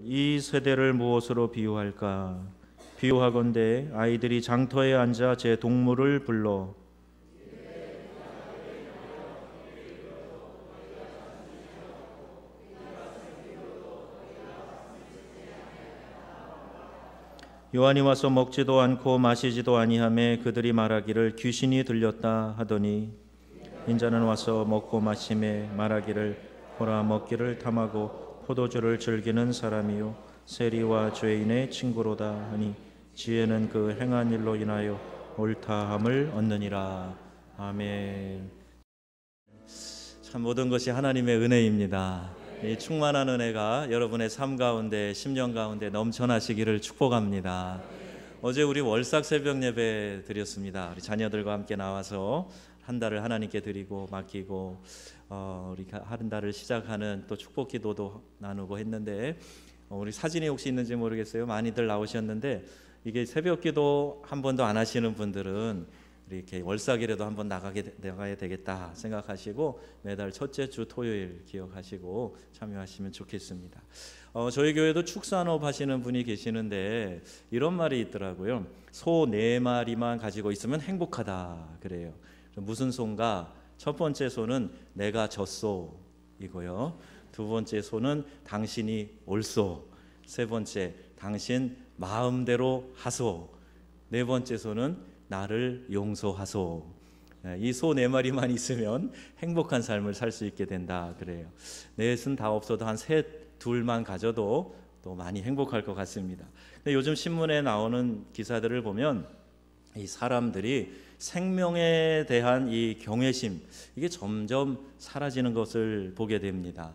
이 세대를 무엇으로 비유할까? 비유하건대 아이들이 장터에 앉아 제 동물을 불러 요한이 와서 먹지도 않고 마시지도 아니하매 그들이 말하기를 귀신이 들렸다 하더니 인자는 와서 먹고 마시매 말하기를 보라 먹기를 탐하고 포도주를 즐기는 사람이요 세리와 죄인의 친구로다 하니 지혜는 그 행한 일로 인하여 옳다함을 얻느니라. 아멘. 참 모든 것이 하나님의 은혜입니다. 이 충만한 은혜가 여러분의 삶 가운데 10년 가운데 넘쳐나시기를 축복합니다. 어제 우리 월삭 새벽 예배 드렸습니다. 우리 자녀들과 함께 나와서 한 달을 하나님께 드리고 맡기고 우리 한 달을 시작하는 또 축복 기도도 나누고 했는데 우리 사진이 혹시 있는지 모르겠어요. 많이들 나오셨는데 이게 새벽 기도 한 번도 안 하시는 분들은 이렇게 월삭이라도 한번 나가야 되겠다 생각하시고 매달 첫째 주 토요일 기억하시고 참여하시면 좋겠습니다. 저희 교회도 축산업 하시는 분이 계시는데 이런 말이 있더라고요. 소 4마리만 가지고 있으면 행복하다 그래요. 무슨 소인가? 첫 번째 소는 내가 졌소 이고요. 두 번째 소는 당신이 옳소. 세 번째 당신 마음대로 하소. 네 번째 소는 나를 용서하소. 이 소 4마리만 있으면 행복한 삶을 살 수 있게 된다 그래요. 넷은 다 없어도 한 셋, 둘만 가져도 또 많이 행복할 것 같습니다. 근데 요즘 신문에 나오는 기사들을 보면 이 사람들이 생명에 대한 이 경외심 이게 점점 사라지는 것을 보게 됩니다.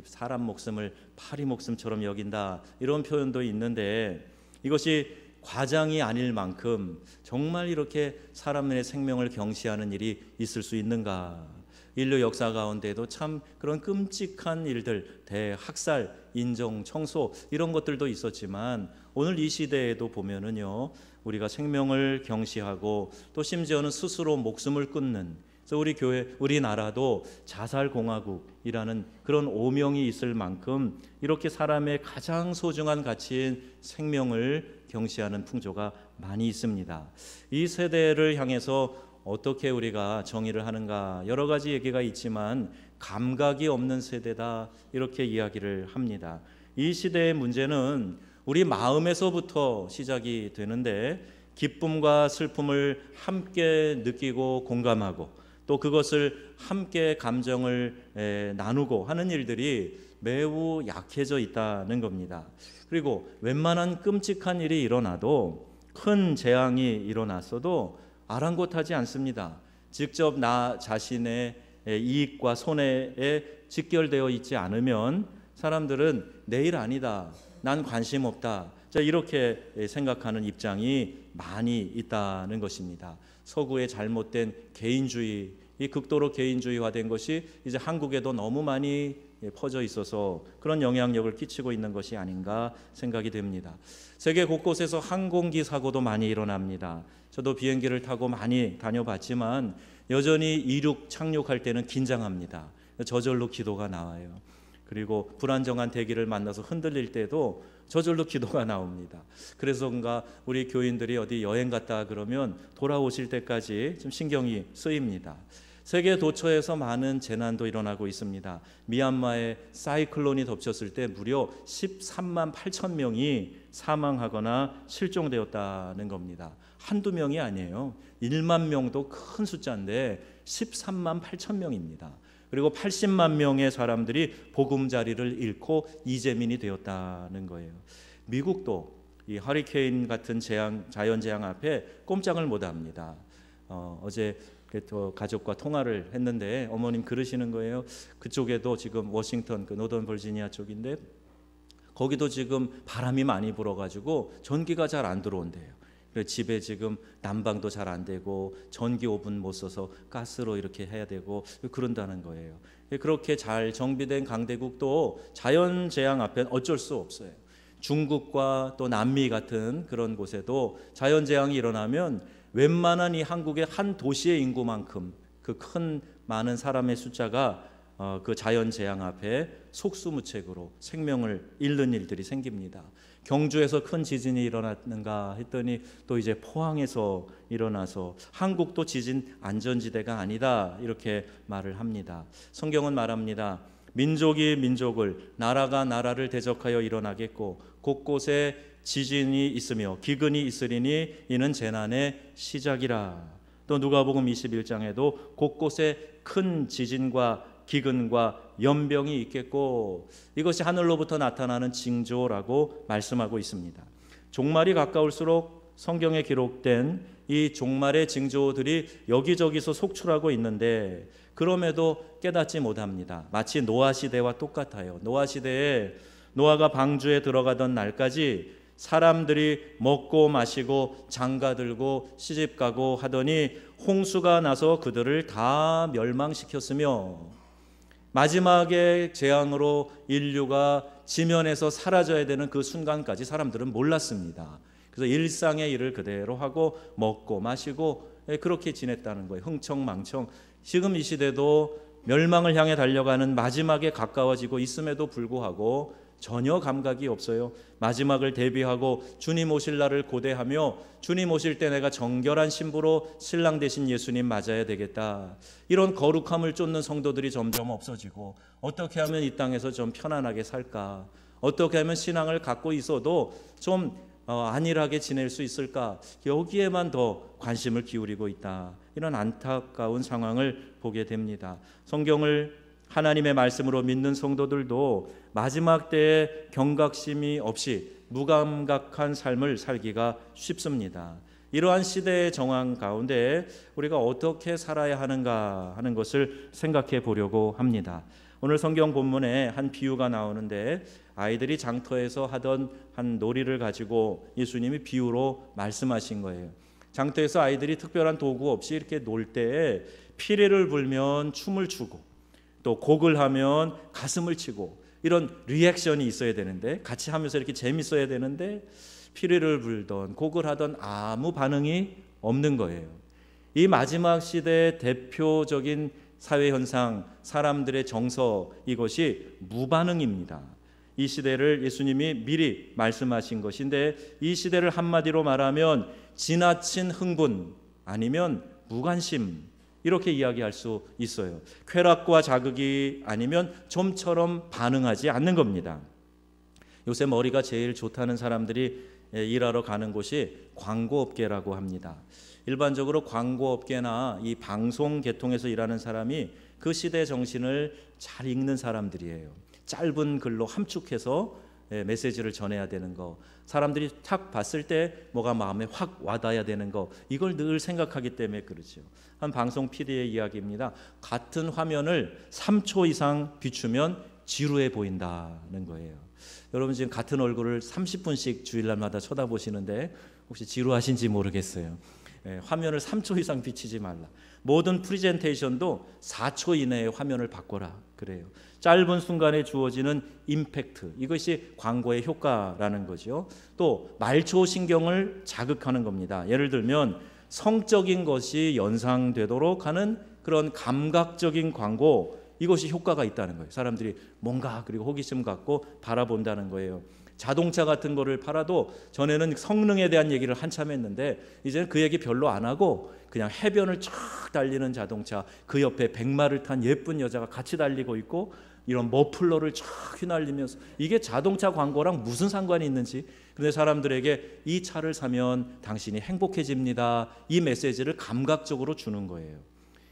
사람 목숨을 파리 목숨처럼 여긴다 이런 표현도 있는데 이것이 과장이 아닐 만큼 정말 이렇게 사람의 생명을 경시하는 일이 있을 수 있는가? 인류 역사 가운데도 참 그런 끔찍한 일들, 대학살, 인종, 청소 이런 것들도 있었지만 오늘 이 시대에도 보면은요 우리가 생명을 경시하고 또 심지어는 스스로 목숨을 끊는 그래서 우리 교회, 우리나라도 자살공화국이라는 그런 오명이 있을 만큼 이렇게 사람의 가장 소중한 가치인 생명을 경시하는 풍조가 많이 있습니다. 이 세대를 향해서 어떻게 우리가 정의를 하는가 여러 가지 얘기가 있지만 감각이 없는 세대다 이렇게 이야기를 합니다. 이 시대의 문제는 우리 마음에서부터 시작이 되는데 기쁨과 슬픔을 함께 느끼고 공감하고 또 그것을 함께 감정을 나누고 하는 일들이 매우 약해져 있다는 겁니다. 그리고 웬만한 끔찍한 일이 일어나도 큰 재앙이 일어났어도 아랑곳하지 않습니다. 직접 나 자신의 이익과 손해에 직결되어 있지 않으면 사람들은 내일 아니다, 난 관심 없다 이렇게 생각하는 입장이 많이 있다는 것입니다. 서구의 잘못된 개인주의, 이 극도로 개인주의화된 것이 이제 한국에도 너무 많이 퍼져 있어서 그런 영향력을 끼치고 있는 것이 아닌가 생각이 됩니다. 세계 곳곳에서 항공기 사고도 많이 일어납니다. 저도 비행기를 타고 많이 다녀봤지만 여전히 이륙 착륙할 때는 긴장합니다. 저절로 기도가 나와요. 그리고 불안정한 대기를 만나서 흔들릴 때도 저절로 기도가 나옵니다. 그래서인가 우리 교인들이 어디 여행 갔다 그러면 돌아오실 때까지 좀 신경이 쓰입니다. 세계 도처에서 많은 재난도 일어나고 있습니다. 미얀마에 사이클론이 덮쳤을 때 무려 13만 8천 명이 사망하거나 실종되었다는 겁니다. 한두 명이 아니에요. 1만 명도 큰 숫자인데 13만 8천 명입니다. 그리고 80만 명의 사람들이 보금자리를 잃고 이재민이 되었다는 거예요. 미국도 이 허리케인 같은 자연재앙 앞에 꼼짝을 못합니다. 어제 가족과 통화를 했는데 어머님 그러시는 거예요. 그쪽에도 지금 워싱턴 노던 버지니아 쪽인데 거기도 지금 바람이 많이 불어가지고 전기가 잘 안 들어온대요. 집에 지금 난방도 잘 안 되고 전기 오븐 못 써서 가스로 이렇게 해야 되고 그런다는 거예요. 그렇게 잘 정비된 강대국도 자연재앙 앞엔 어쩔 수 없어요. 중국과 또 남미 같은 그런 곳에도 자연재앙이 일어나면 웬만한 이 한국의 한 도시의 인구만큼 그 큰 많은 사람의 숫자가 그 자연재앙 앞에 속수무책으로 생명을 잃는 일들이 생깁니다. 경주에서 큰 지진이 일어났는가 했더니 또 이제 포항에서 일어나서 한국도 지진 안전지대가 아니다 이렇게 말을 합니다. 성경은 말합니다. 민족이 민족을, 나라가 나라를 대적하여 일어나겠고 곳곳에 지진이 있으며 기근이 있으리니 이는 재난의 시작이라. 또 누가복음 21장에도 곳곳에 큰 지진과 기근과 연병이 있겠고 이것이 하늘로부터 나타나는 징조라고 말씀하고 있습니다. 종말이 가까울수록 성경에 기록된 이 종말의 징조들이 여기저기서 속출하고 있는데 그럼에도 깨닫지 못합니다. 마치 노아 시대와 똑같아요. 노아 시대에 노아가 방주에 들어가던 날까지 사람들이 먹고 마시고 장가들고 시집가고 하더니 홍수가 나서 그들을 다 멸망시켰으며 마지막의 재앙으로 인류가 지면에서 사라져야 되는 그 순간까지 사람들은 몰랐습니다. 그래서 일상의 일을 그대로 하고 먹고 마시고 그렇게 지냈다는 거예요. 흥청망청. 지금 이 시대도 멸망을 향해 달려가는 마지막에 가까워지고 있음에도 불구하고 전혀 감각이 없어요. 마지막을 대비하고 주님 오실 날을 고대하며 주님 오실 때 내가 정결한 신부로 신랑 되신 예수님 맞아야 되겠다. 이런 거룩함을 쫓는 성도들이 점점 없어지고 어떻게 하면 이 땅에서 좀 편안하게 살까? 어떻게 하면 신앙을 갖고 있어도 좀 안일하게 지낼 수 있을까? 여기에만 더 관심을 기울이고 있다. 이런 안타까운 상황을 보게 됩니다. 성경을 하나님의 말씀으로 믿는 성도들도 마지막 때에 경각심이 없이 무감각한 삶을 살기가 쉽습니다. 이러한 시대의 정황 가운데 우리가 어떻게 살아야 하는가 하는 것을 생각해 보려고 합니다. 오늘 성경 본문에 한 비유가 나오는데 아이들이 장터에서 하던 한 놀이를 가지고 예수님이 비유로 말씀하신 거예요. 장터에서 아이들이 특별한 도구 없이 이렇게 놀 때에 피리를 불면 춤을 추고 또 곡을 하면 가슴을 치고 이런 리액션이 있어야 되는데 같이 하면서 이렇게 재밌어야 되는데 피리를 불던 곡을 하던 아무 반응이 없는 거예요. 이 마지막 시대의 대표적인 사회현상, 사람들의 정서, 이것이 무반응입니다. 이 시대를 예수님이 미리 말씀하신 것인데 이 시대를 한마디로 말하면 지나친 흥분 아니면 무관심 이렇게 이야기할 수 있어요. 쾌락과 자극이 아니면 좀처럼 반응하지 않는 겁니다. 요새 머리가 제일 좋다는 사람들이 일하러 가는 곳이 광고업계라고 합니다. 일반적으로 광고업계나 이 방송 계통에서 일하는 사람이 그 시대 정신을 잘 읽는 사람들이에요. 짧은 글로 함축해서 메시지를 전해야 되는 거, 사람들이 탁 봤을 때 뭐가 마음에 확 와닿아야 되는 거, 이걸 늘 생각하기 때문에 그렇죠. 한 방송 PD의 이야기입니다. 같은 화면을 3초 이상 비추면 지루해 보인다는 거예요. 여러분 지금 같은 얼굴을 30분씩 주일날마다 쳐다보시는데 혹시 지루하신지 모르겠어요. 화면을 3초 이상 비치지 말라. 모든 프리젠테이션도 4초 이내에 화면을 바꿔라 그래요. 짧은 순간에 주어지는 임팩트, 이것이 광고의 효과라는 거죠. 또 말초신경을 자극하는 겁니다. 예를 들면 성적인 것이 연상되도록 하는 그런 감각적인 광고, 이것이 효과가 있다는 거예요. 사람들이 뭔가 그리고 호기심 갖고 바라본다는 거예요. 자동차 같은 거를 팔아도 전에는 성능에 대한 얘기를 한참 했는데 이제는 그 얘기 별로 안 하고 그냥 해변을 쫙 달리는 자동차, 그 옆에 백마를 탄 예쁜 여자가 같이 달리고 있고 이런 머플러를 쫙 휘날리면서, 이게 자동차 광고랑 무슨 상관이 있는지. 근데 사람들에게 이 차를 사면 당신이 행복해집니다, 이 메시지를 감각적으로 주는 거예요.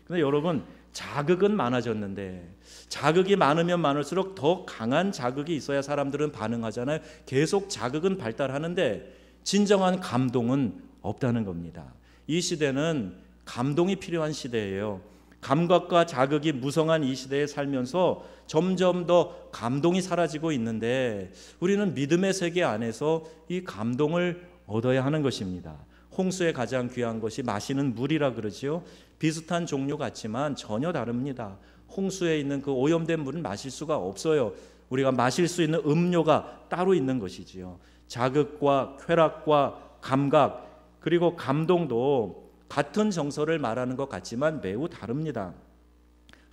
근데 여러분, 자극은 많아졌는데 자극이 많으면 많을수록 더 강한 자극이 있어야 사람들은 반응하잖아요. 계속 자극은 발달하는데 진정한 감동은 없다는 겁니다. 이 시대는 감동이 필요한 시대예요. 감각과 자극이 무성한 이 시대에 살면서 점점 더 감동이 사라지고 있는데 우리는 믿음의 세계 안에서 이 감동을 얻어야 하는 것입니다. 홍수의 가장 귀한 것이 마시는 물이라 그러지요. 비슷한 종류 같지만 전혀 다릅니다. 홍수에 있는 그 오염된 물은 마실 수가 없어요. 우리가 마실 수 있는 음료가 따로 있는 것이지요. 자극과 쾌락과 감각 그리고 감동도 같은 정서를 말하는 것 같지만 매우 다릅니다.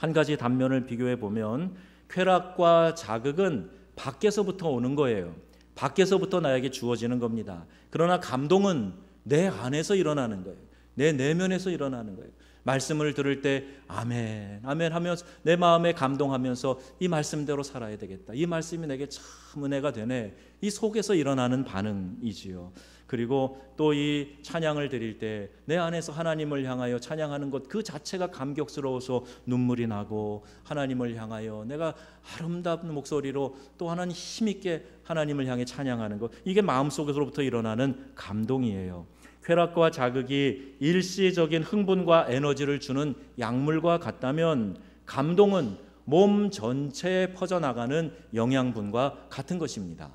한 가지 단면을 비교해 보면 쾌락과 자극은 밖에서부터 오는 거예요. 밖에서부터 나에게 주어지는 겁니다. 그러나 감동은 내 안에서 일어나는 거예요. 내 내면에서 일어나는 거예요. 말씀을 들을 때 아멘 아멘 하면서 내 마음에 감동하면서 이 말씀대로 살아야 되겠다, 이 말씀이 내게 참 은혜가 되네, 이 속에서 일어나는 반응이지요. 그리고 또 이 찬양을 드릴 때 내 안에서 하나님을 향하여 찬양하는 것 그 자체가 감격스러워서 눈물이 나고, 하나님을 향하여 내가 아름다운 목소리로 또 하나님 힘있게 하나님을 향해 찬양하는 것, 이게 마음속에서부터 일어나는 감동이에요. 쾌락과 자극이 일시적인 흥분과 에너지를 주는 약물과 같다면 감동은 몸 전체에 퍼져나가는 영양분과 같은 것입니다.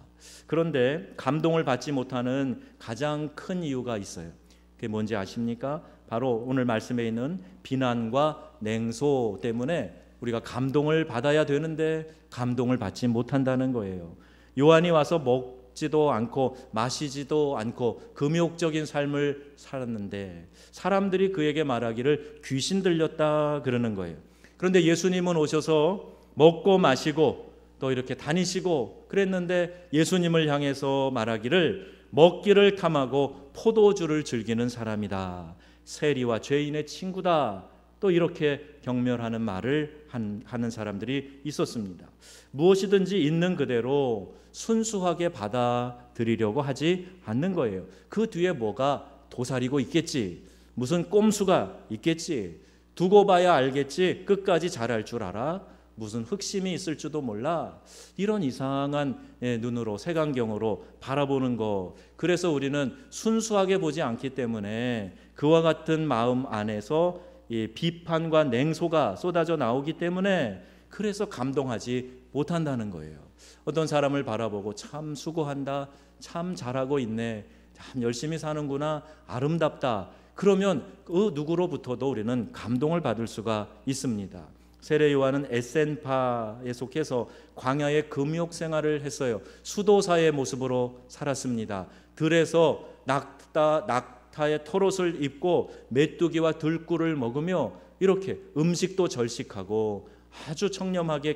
그런데 감동을 받지 못하는 가장 큰 이유가 있어요. 그게 뭔지 아십니까? 바로 오늘 말씀에 있는 비난과 냉소 때문에 우리가 감동을 받아야 되는데 감동을 받지 못한다는 거예요. 요한이 와서 먹지도 않고 마시지도 않고 금욕적인 삶을 살았는데 사람들이 그에게 말하기를 귀신 들렸다 그러는 거예요. 그런데 예수님은 오셔서 먹고 마시고 또 이렇게 다니시고 그랬는데 예수님을 향해서 말하기를 먹기를 탐하고 포도주를 즐기는 사람이다, 세리와 죄인의 친구다, 또 이렇게 경멸하는 말을 하는 사람들이 있었습니다. 무엇이든지 있는 그대로 순수하게 받아들이려고 하지 않는 거예요. 그 뒤에 뭐가 도사리고 있겠지, 무슨 꼼수가 있겠지, 두고 봐야 알겠지, 끝까지 잘할 줄 알아, 무슨 흑심이 있을지도 몰라, 이런 이상한 눈으로, 색안경으로 바라보는 거. 그래서 우리는 순수하게 보지 않기 때문에 그와 같은 마음 안에서 이 비판과 냉소가 쏟아져 나오기 때문에 그래서 감동하지 못한다는 거예요. 어떤 사람을 바라보고 참 수고한다, 참 잘하고 있네, 참 열심히 사는구나, 아름답다, 그러면 그 누구로부터도 우리는 감동을 받을 수가 있습니다. 세례 요한은 에센파에 속해서 광야의 금욕 생활을 했어요. 수도사의 모습으로 살았습니다. 들에서 낙타의 털옷을 입고 메뚜기와 들꿀을 먹으며 이렇게 음식도 절식하고 아주 청렴하게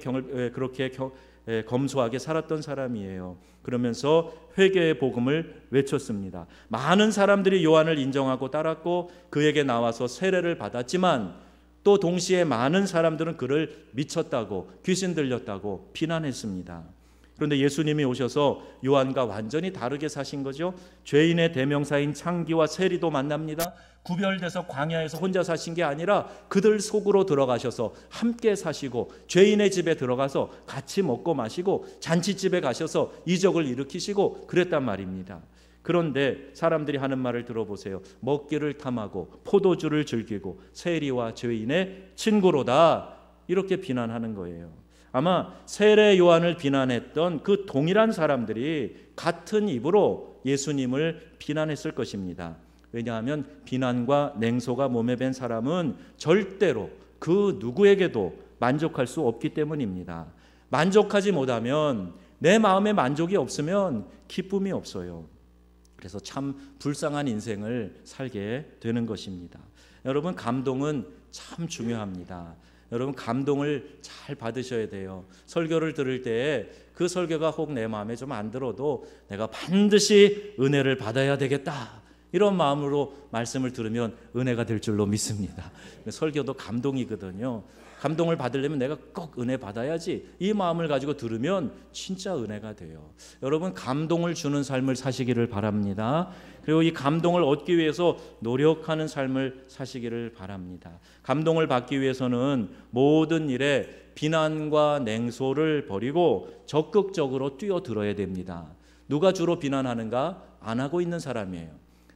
그렇게 검소하게 살았던 사람이에요. 그러면서 회개의 복음을 외쳤습니다. 많은 사람들이 요한을 인정하고 따랐고 그에게 나와서 세례를 받았지만 또 동시에 많은 사람들은 그를 미쳤다고, 귀신 들렸다고 비난했습니다. 그런데 예수님이 오셔서 요한과 완전히 다르게 사신 거죠. 죄인의 대명사인 창기와 세리도 만납니다. 구별돼서 광야에서 혼자 사신 게 아니라 그들 속으로 들어가셔서 함께 사시고, 죄인의 집에 들어가서 같이 먹고 마시고, 잔치집에 가셔서 이적을 일으키시고 그랬단 말입니다. 그런데 사람들이 하는 말을 들어보세요. 먹기를 탐하고 포도주를 즐기고 세리와 죄인의 친구로다, 이렇게 비난하는 거예요. 아마 세례 요한을 비난했던 그 동일한 사람들이 같은 입으로 예수님을 비난했을 것입니다. 왜냐하면 비난과 냉소가 몸에 밴 사람은 절대로 그 누구에게도 만족할 수 없기 때문입니다. 만족하지 못하면, 내 마음에 만족이 없으면 기쁨이 없어요. 그래서 참 불쌍한 인생을 살게 되는 것입니다. 여러분, 감동은 참 중요합니다. 여러분, 감동을 잘 받으셔야 돼요. 설교를 들을 때 그 설교가 혹 내 마음에 좀 안 들어도 내가 반드시 은혜를 받아야 되겠다, 이런 마음으로 말씀을 들으면 은혜가 될 줄로 믿습니다. 설교도 감동이거든요. 감동을 받으려면 내가 꼭 은혜 받아야지, 이 마음을 가지고 들으면 진짜 은혜가 돼요. 여러분, 감동을 주는 삶을 사시기를 바랍니다. 그리고 이 감동을 얻기 위해서 노력하는 삶을 사시기를 바랍니다. 감동을 받기 위해서는 모든 일에 비난과 냉소를 버리고 적극적으로 뛰어들어야 됩니다. 누가 주로 비난하는가? 안 하고 있는 사람이에요.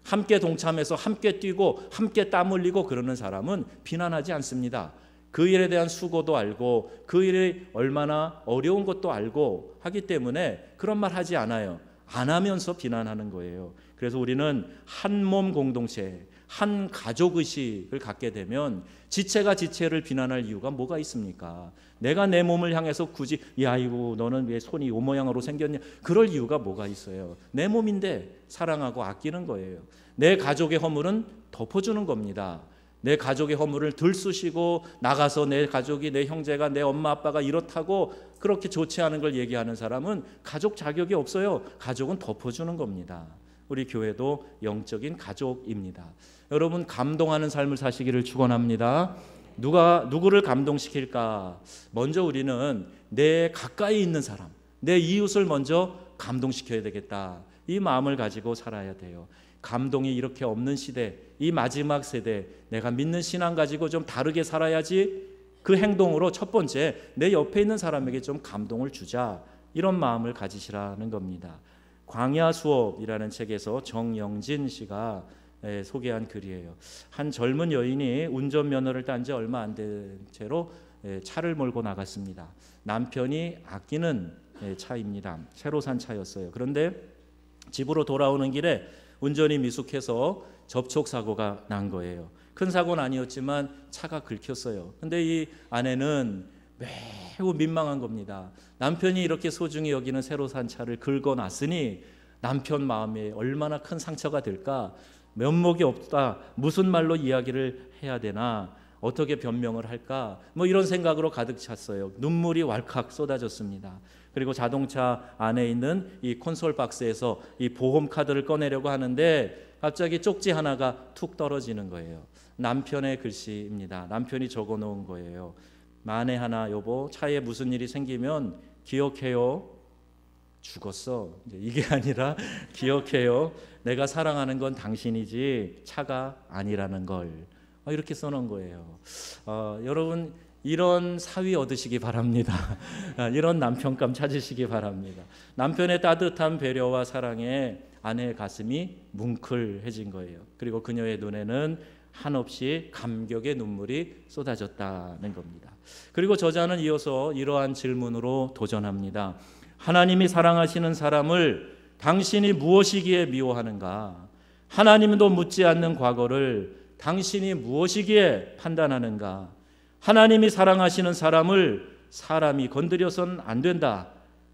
함께 동참해서 함께 뛰고 함께 땀 흘리고 그러는 사람은 비난하지 않습니다. 그 일에 대한 수고도 알고 그 일이 얼마나 어려운 것도 알고 하기 때문에 그런 말 하지 않아요. 안 하면서 비난하는 거예요. 그래서 우리는 한 몸 공동체, 한 가족 의식을 갖게 되면 지체가 지체를 비난할 이유가 뭐가 있습니까? 내가 내 몸을 향해서 굳이 야 이거 너는 왜 손이 이 모양으로 생겼냐, 그럴 이유가 뭐가 있어요? 내 몸인데 사랑하고 아끼는 거예요. 내 가족의 허물은 덮어주는 겁니다. 내 가족의 허물을 들쑤시고 나가서 내 가족이, 내 형제가, 내 엄마 아빠가 이렇다고 그렇게 좋지 않은 걸 얘기하는 사람은 가족 자격이 없어요. 가족은 덮어주는 겁니다. 우리 교회도 영적인 가족입니다. 여러분, 감동하는 삶을 사시기를 축원합니다. 누구를 감동시킬까? 먼저 우리는 내 가까이 있는 사람, 내 이웃을 먼저 감동시켜야 되겠다. 이 마음을 가지고 살아야 돼요. 감동이 이렇게 없는 시대, 이 마지막 세대, 내가 믿는 신앙 가지고 좀 다르게 살아야지. 그 행동으로 첫 번째, 내 옆에 있는 사람에게 좀 감동을 주자. 이런 마음을 가지시라는 겁니다. 광야 수업이라는 책에서 정영진 씨가 소개한 글이에요. 한 젊은 여인이 운전면허를 딴 지 얼마 안 된 채로 차를 몰고 나갔습니다. 남편이 아끼는 차입니다. 새로 산 차였어요. 그런데 집으로 돌아오는 길에 운전이 미숙해서 접촉사고가 난 거예요. 큰 사고는 아니었지만 차가 긁혔어요. 근데 이 아내는 매우 민망한 겁니다. 남편이 이렇게 소중히 여기는 새로 산 차를 긁어놨으니 남편 마음에 얼마나 큰 상처가 될까? 면목이 없다. 무슨 말로 이야기를 해야 되나? 어떻게 변명을 할까? 뭐 이런 생각으로 가득 찼어요. 눈물이 왈칵 쏟아졌습니다. 그리고 자동차 안에 있는 이 콘솔 박스에서 이 보험 카드를 꺼내려고 하는데 갑자기 쪽지 하나가 툭 떨어지는 거예요. 남편의 글씨입니다. 남편이 적어 놓은 거예요. 만에 하나 여보, 차에 무슨 일이 생기면 기억해요. 죽었어. 이게 아니라 기억해요. 내가 사랑하는 건 당신이지 차가 아니라는 걸. 이렇게 써놓은 거예요. 여러분, 이런 사위 얻으시기 바랍니다. 이런 남편감 찾으시기 바랍니다. 남편의 따뜻한 배려와 사랑에 아내의 가슴이 뭉클해진 거예요. 그리고 그녀의 눈에는 한없이 감격의 눈물이 쏟아졌다는 겁니다. 그리고 저자는 이어서 이러한 질문으로 도전합니다. 하나님이 사랑하시는 사람을 당신이 무엇이기에 미워하는가? 하나님도 묻지 않는 과거를 당신이 무엇이기에 판단하는가? 하나님이 사랑하시는 사람을 사람이 건드려선 안 된다.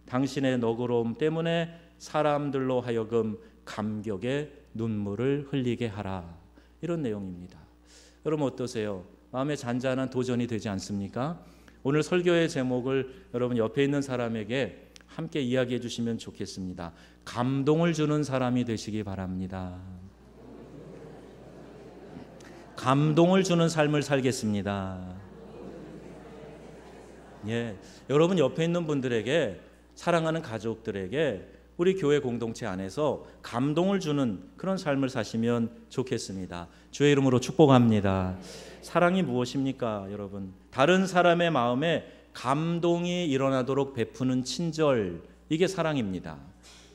당신의 너그러움 때문에 사람들로 하여금 감격의 눈물을 흘리게 하라. 이런 내용입니다. 여러분 어떠세요? 마음에 잔잔한 도전이 되지 않습니까? 오늘 설교의 제목을 여러분 옆에 있는 사람에게 함께 이야기해 주시면 좋겠습니다. 감동을 주는 사람이 되시기 바랍니다. 감동을 주는 삶을 살겠습니다. 예, 여러분 옆에 있는 분들에게, 사랑하는 가족들에게 우리 교회 공동체 안에서 감동을 주는 그런 삶을 사시면 좋겠습니다. 주의 이름으로 축복합니다. 사랑이 무엇입니까, 여러분? 다른 사람의 마음에 감동이 일어나도록 베푸는 친절, 이게 사랑입니다.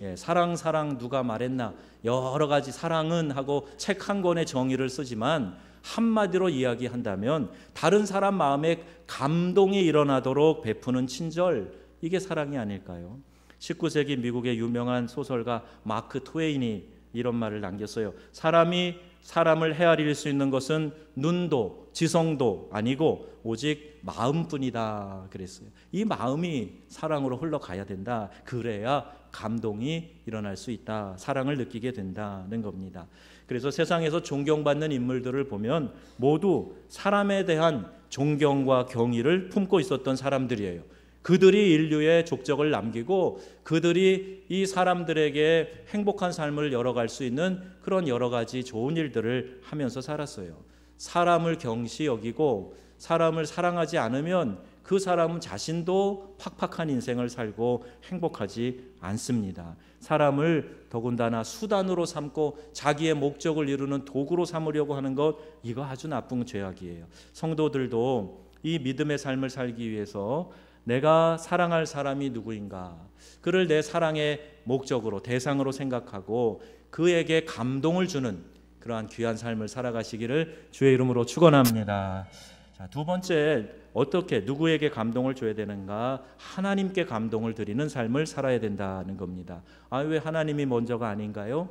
예, 사랑 누가 말했나? 여러 가지 사랑은 하고 책 한 권의 정의를 쓰지만 한마디로 이야기한다면 다른 사람 마음에 감동이 일어나도록 베푸는 친절, 이게 사랑이 아닐까요? 19세기 미국의 유명한 소설가 마크 트웨인이 이런 말을 남겼어요. 사람이 사람을 헤아릴 수 있는 것은 눈도 지성도 아니고 오직 마음뿐이다 그랬어요. 이 마음이 사랑으로 흘러가야 된다. 그래야 감동이 일어날 수 있다. 사랑을 느끼게 된다는 겁니다. 그래서 세상에서 존경받는 인물들을 보면 모두 사람에 대한 존경과 경의를 품고 있었던 사람들이에요. 그들이 인류의 족적을 남기고 그들이 이 사람들에게 행복한 삶을 열어갈 수 있는 그런 여러 가지 좋은 일들을 하면서 살았어요. 사람을 경시 여기고 사람을 사랑하지 않으면 그 사람은 자신도 팍팍한 인생을 살고 행복하지 않습니다. 사람을 더군다나 수단으로 삼고 자기의 목적을 이루는 도구로 삼으려고 하는 것, 이거 아주 나쁜 죄악이에요. 성도들도 이 믿음의 삶을 살기 위해서 내가 사랑할 사람이 누구인가, 그를 내 사랑의 목적으로, 대상으로 생각하고 그에게 감동을 주는 그러한 귀한 삶을 살아가시기를 주의 이름으로 축원합니다. 자, 두 번째, 어떻게 누구에게 감동을 줘야 되는가? 하나님께 감동을 드리는 삶을 살아야 된다는 겁니다. 왜 하나님이 먼저가 아닌가요?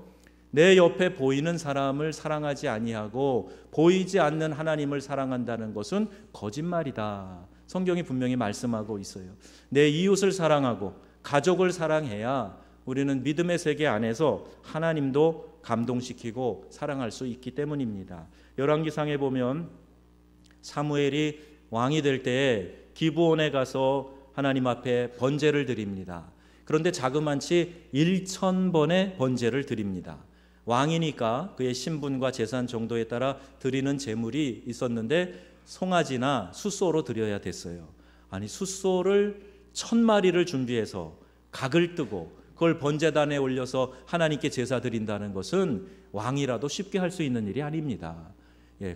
내 옆에 보이는 사람을 사랑하지 아니하고 보이지 않는 하나님을 사랑한다는 것은 거짓말이다. 성경이 분명히 말씀하고 있어요. 내 이웃을 사랑하고 가족을 사랑해야 우리는 믿음의 세계 안에서 하나님도 감동시키고 사랑할 수 있기 때문입니다. 열왕기상에 보면 사무엘이 왕이 될 때 기브온에 가서 하나님 앞에 번제를 드립니다. 그런데 자그만치 1000번의 번제를 드립니다. 왕이니까 그의 신분과 재산 정도에 따라 드리는 제물이 있었는데 송아지나 숫소로 드려야 됐어요. 아니, 숫소를 1000마리를 준비해서 각을 뜨고 그걸 번제단에 올려서 하나님께 제사 드린다는 것은 왕이라도 쉽게 할 수 있는 일이 아닙니다.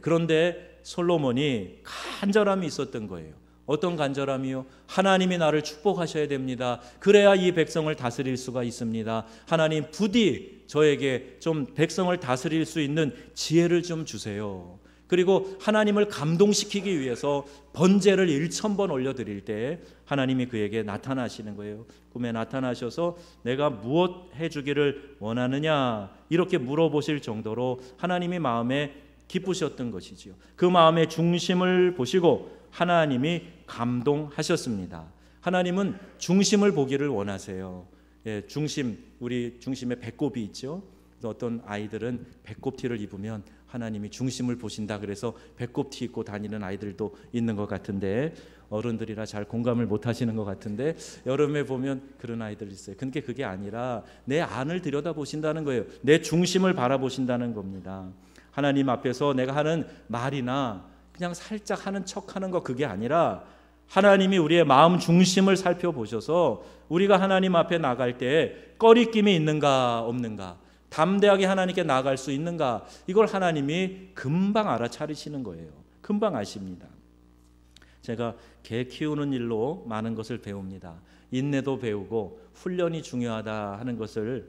그런데 솔로몬이 간절함이 있었던 거예요. 어떤 간절함이요? 하나님이 나를 축복하셔야 됩니다. 그래야 이 백성을 다스릴 수가 있습니다. 하나님 부디 저에게 좀 백성을 다스릴 수 있는 지혜를 좀 주세요. 그리고 하나님을 감동시키기 위해서 번제를 1000번 올려드릴 때 하나님이 그에게 나타나시는 거예요. 꿈에 나타나셔서 내가 무엇 해주기를 원하느냐 이렇게 물어보실 정도로 하나님이 마음에 기쁘셨던 것이지요. 그 마음의 중심을 보시고 하나님이 감동하셨습니다. 하나님은 중심을 보기를 원하세요. 중심, 우리 중심에 배꼽이 있죠. 어떤 아이들은 배꼽티를 입으면 하나님이 중심을 보신다 그래서 배꼽티 입고 다니는 아이들도 있는 것 같은데, 어른들이라 잘 공감을 못 하시는 것 같은데 여름에 보면 그런 아이들 있어요. 근데 그게 아니라 내 안을 들여다보신다는 거예요. 내 중심을 바라보신다는 겁니다. 하나님 앞에서 내가 하는 말이나 그냥 살짝 하는 척하는 거, 그게 아니라 하나님이 우리의 마음 중심을 살펴보셔서 우리가 하나님 앞에 나갈 때 꺼리낌이 있는가 없는가, 담대하게 하나님께 나아갈 수 있는가, 이걸 하나님이 금방 알아차리시는 거예요. 금방 아십니다. 제가 개 키우는 일로 많은 것을 배웁니다. 인내도 배우고 훈련이 중요하다 하는 것을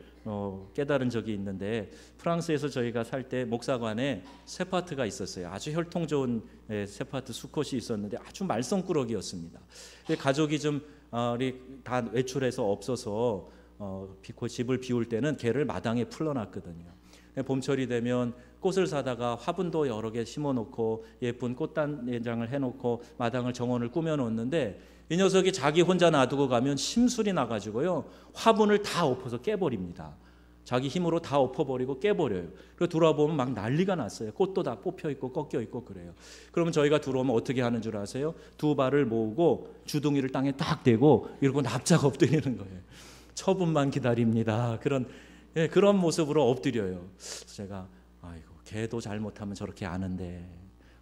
깨달은 적이 있는데, 프랑스에서 저희가 살 때 목사관에 세파트가 있었어요. 아주 혈통 좋은 세파트 수컷이 있었는데 아주 말썽꾸러기였습니다. 가족이 좀 다 외출해서 없어서 집을 비울 때는 개를 마당에 풀러놨거든요. 봄철이 되면 꽃을 사다가 화분도 여러 개 심어놓고 예쁜 꽃단장을 해놓고 마당을 정원을 꾸며놓는데, 이 녀석이 자기 혼자 놔두고 가면 심술이 나가지고요 화분을 다 엎어서 깨버립니다. 자기 힘으로 다 엎어버리고 깨버려요. 그리고 돌아보면 막 난리가 났어요. 꽃도 다 뽑혀있고 꺾여있고 그래요. 그러면 저희가 들어오면 어떻게 하는 줄 아세요? 두 발을 모으고 주둥이를 땅에 딱 대고 이러고 납작 엎드리는 거예요. 처분만 기다립니다. 그런 모습으로 엎드려요. 제가 아이고, 개도 잘못하면 저렇게 아는데,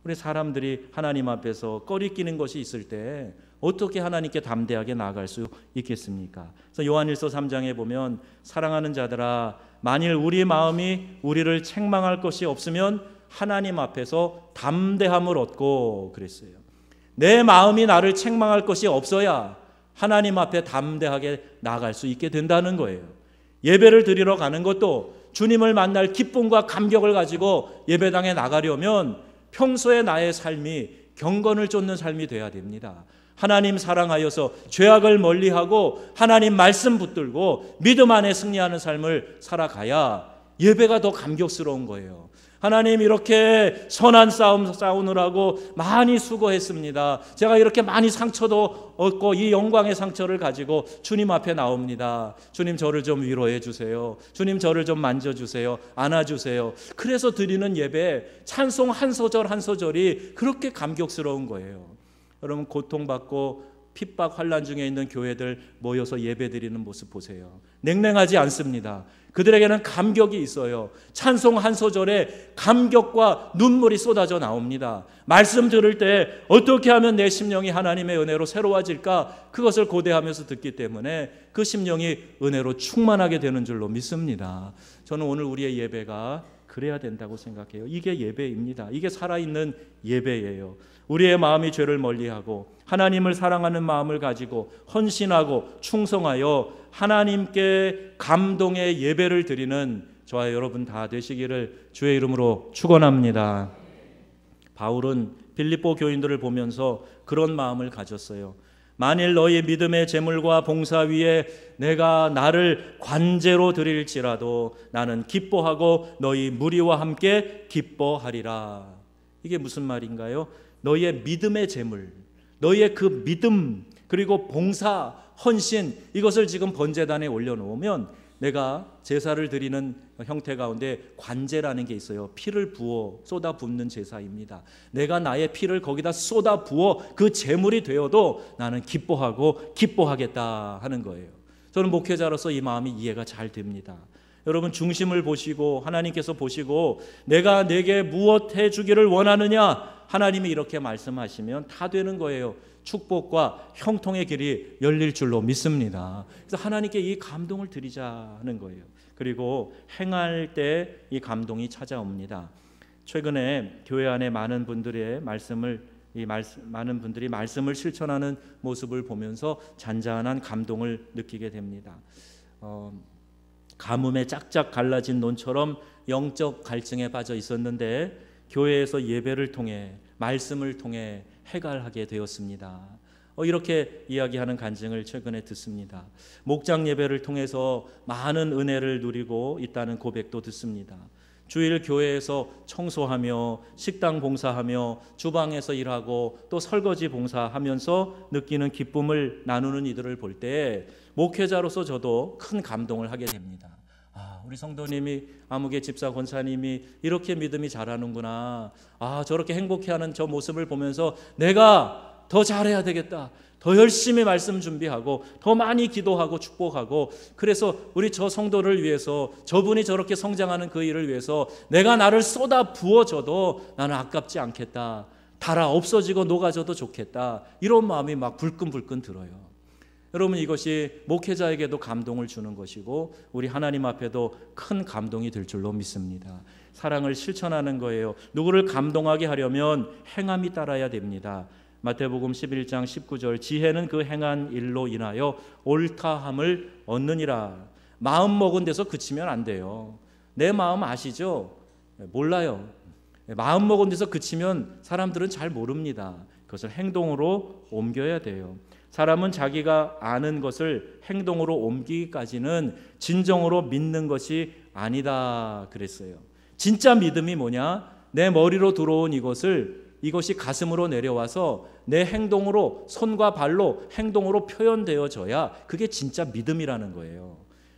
우리 사람들이 하나님 앞에서 꺼리끼는 것이 있을 때 어떻게 하나님께 담대하게 나아갈 수 있겠습니까? 그래서 요한일서 3장에 보면 사랑하는 자들아, 만일 우리 마음이 우리를 책망할 것이 없으면 하나님 앞에서 담대함을 얻고 그랬어요. 내 마음이 나를 책망할 것이 없어야 하나님 앞에 담대하게 나아갈 수 있게 된다는 거예요. 예배를 드리러 가는 것도 주님을 만날 기쁨과 감격을 가지고 예배당에 나가려면 평소에 나의 삶이 경건을 쫓는 삶이 돼야 됩니다. 하나님 사랑하여서 죄악을 멀리하고 하나님 말씀 붙들고 믿음 안에 승리하는 삶을 살아가야 예배가 더 감격스러운 거예요. 하나님, 이렇게 선한 싸움 싸우느라고 많이 수고했습니다. 제가 이렇게 많이 상처도 얻고 이 영광의 상처를 가지고 주님 앞에 나옵니다. 주님, 저를 좀 위로해 주세요. 주님, 저를 좀 만져주세요. 안아주세요. 그래서 드리는 예배, 찬송 한 소절 한 소절이 그렇게 감격스러운 거예요. 여러분, 고통받고 핍박 환난 중에 있는 교회들 모여서 예배드리는 모습 보세요. 냉랭하지 않습니다. 그들에게는 감격이 있어요. 찬송 한 소절에 감격과 눈물이 쏟아져 나옵니다. 말씀 들을 때 어떻게 하면 내 심령이 하나님의 은혜로 새로워질까, 그것을 고대하면서 듣기 때문에 그 심령이 은혜로 충만하게 되는 줄로 믿습니다. 저는 오늘 우리의 예배가 그래야 된다고 생각해요. 이게 예배입니다. 이게 살아있는 예배예요. 우리의 마음이 죄를 멀리하고 하나님을 사랑하는 마음을 가지고 헌신하고 충성하여 하나님께 감동의 예배를 드리는 저와 여러분 다 되시기를 주의 이름으로 축원합니다. 바울은 빌립보 교인들을 보면서 그런 마음을 가졌어요. 만일 너희 믿음의 제물과 봉사 위에 내가 나를 관제로 드릴지라도 나는 기뻐하고 너희 무리와 함께 기뻐하리라. 이게 무슨 말인가요? 너희의 믿음의 제물, 너희의 그 믿음, 그리고 봉사, 헌신, 이것을 지금 번제단에 올려놓으면 내가 제사를 드리는 형태 가운데 관제라는 게 있어요. 피를 부어 쏟아 붓는 제사입니다. 내가 나의 피를 거기다 쏟아 부어 그 제물이 되어도 나는 기뻐하고 기뻐하겠다 하는 거예요. 저는 목회자로서 이 마음이 이해가 잘 됩니다. 여러분, 중심을 보시고 하나님께서 보시고 내가 내게 무엇 해주기를 원하느냐, 하나님이 이렇게 말씀하시면 다 되는 거예요. 축복과 형통의 길이 열릴 줄로 믿습니다. 그래서 하나님께 이 감동을 드리자 하는 거예요. 그리고 행할 때 이 감동이 찾아옵니다. 최근에 교회 안에 많은 분들이 말씀을 실천하는 모습을 보면서 잔잔한 감동을 느끼게 됩니다. 가뭄에 짝짝 갈라진 논처럼 영적 갈증에 빠져 있었는데 교회에서 예배를 통해 말씀을 통해 해갈하게 되었습니다. 이렇게 이야기하는 간증을 최근에 듣습니다. 목장 예배를 통해서 많은 은혜를 누리고 있다는 고백도 듣습니다. 주일 교회에서 청소하며 식당 봉사하며 주방에서 일하고 또 설거지 봉사하면서 느끼는 기쁨을 나누는 이들을 볼 때 목회자로서 저도 큰 감동을 하게 됩니다. 우리 성도님이 아무개 집사 권사님이 이렇게 믿음이 자라는구나. 저렇게 행복해하는 저 모습을 보면서 내가 더 잘해야 되겠다. 더 열심히 말씀 준비하고 더 많이 기도하고 축복하고, 그래서 우리 저 성도를 위해서, 저분이 저렇게 성장하는 그 일을 위해서 내가 나를 쏟아 부어줘도 나는 아깝지 않겠다. 달아 없어지고 녹아져도 좋겠다. 이런 마음이 막 불끈불끈 들어요. 여러분, 이것이 목회자에게도 감동을 주는 것이고 우리 하나님 앞에도 큰 감동이 될 줄로 믿습니다. 사랑을 실천하는 거예요. 누구를 감동하게 하려면 행함이 따라야 됩니다. 마태복음 11장 19절, 지혜는 그 행한 일로 인하여 옳다함을 얻느니라. 마음 먹은 데서 그치면 안 돼요. 내 마음 아시죠? 몰라요. 마음 먹은 데서 그치면 사람들은 잘 모릅니다. 그것을 행동으로 옮겨야 돼요. 사람은 자기가 아는 것을 행동으로 옮기기까지는 진정으로 믿는 것이 아니다 그랬어요. 진짜 믿음이 뭐냐? 내 머리로 들어온 이것이 가슴으로 내려와서 내 행동으로, 손과 발로 행동으로 표현되어져야 그게 진짜 믿음이라는 거예요.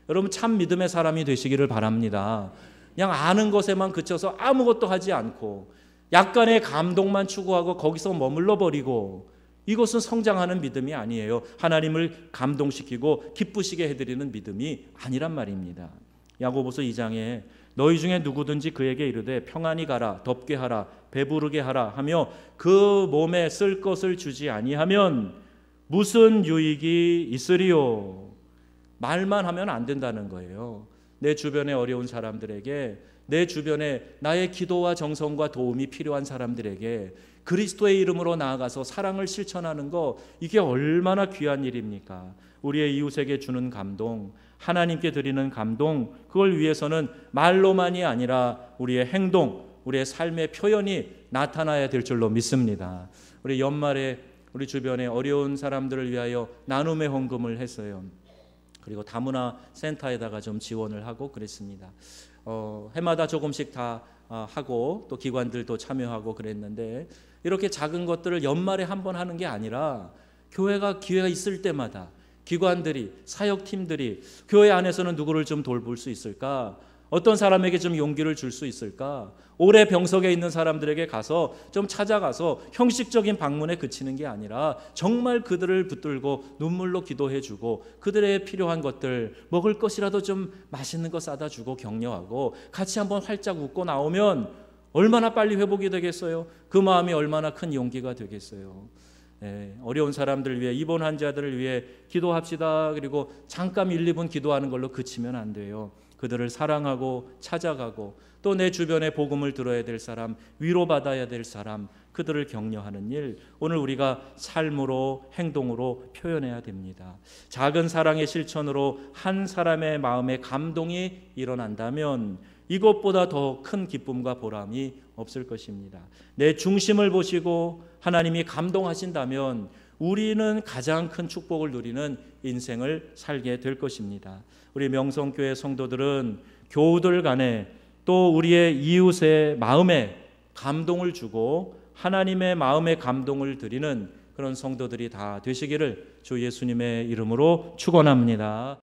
여러분, 참 믿음의 사람이 되시기를 바랍니다. 그냥 아는 것에만 그쳐서 아무것도 하지 않고 약간의 감동만 추구하고 거기서 머물러 버리고, 이것은 성장하는 믿음이 아니에요. 하나님을 감동시키고 기쁘시게 해드리는 믿음이 아니란 말입니다. 야고보서 2장에 너희 중에 누구든지 그에게 이르되 평안히 가라, 덥게 하라, 배부르게 하라 하며 그 몸에 쓸 것을 주지 아니하면 무슨 유익이 있으리요. 말만 하면 안 된다는 거예요. 내 주변에 어려운 사람들에게, 내 주변에 나의 기도와 정성과 도움이 필요한 사람들에게 그리스도의 이름으로 나아가서 사랑을 실천하는 거, 이게 얼마나 귀한 일입니까? 우리의 이웃에게 주는 감동, 하나님께 드리는 감동, 그걸 위해서는 말로만이 아니라 우리의 행동, 우리의 삶의 표현이 나타나야 될 줄로 믿습니다. 우리 연말에 우리 주변에 어려운 사람들을 위하여 나눔의 헌금을 했어요. 그리고 다문화 센터에다가 좀 지원을 하고 그랬습니다. 해마다 조금씩 다 하고 또 기관들도 참여하고 그랬는데, 이렇게 작은 것들을 연말에 한 번 하는 게 아니라 교회가 기회가 있을 때마다 기관들이, 사역팀들이 교회 안에서는 누구를 좀 돌볼 수 있을까? 어떤 사람에게 좀 용기를 줄 수 있을까? 오래 병석에 있는 사람들에게 가서 좀 찾아가서 형식적인 방문에 그치는 게 아니라 정말 그들을 붙들고 눈물로 기도해주고 그들의 필요한 것들, 먹을 것이라도 좀 맛있는 거 싸다 주고 격려하고 같이 한번 활짝 웃고 나오면 얼마나 빨리 회복이 되겠어요? 그 마음이 얼마나 큰 용기가 되겠어요? 어려운 사람들을 위해, 입원 환자들을 위해 기도합시다. 그리고 잠깐 1, 2분 기도하는 걸로 그치면 안 돼요. 그들을 사랑하고 찾아가고 또 내 주변에 복음을 들어야 될 사람, 위로받아야 될 사람, 그들을 격려하는 일, 오늘 우리가 삶으로, 행동으로 표현해야 됩니다. 작은 사랑의 실천으로 한 사람의 마음에 감동이 일어난다면 이것보다 더 큰 기쁨과 보람이 없을 것입니다. 내 중심을 보시고 하나님이 감동하신다면 우리는 가장 큰 축복을 누리는 인생을 살게 될 것입니다. 우리 명성교회 성도들은 교우들 간에 또 우리의 이웃의 마음에 감동을 주고 하나님의 마음에 감동을 드리는 그런 성도들이 다 되시기를 주 예수님의 이름으로 축원합니다.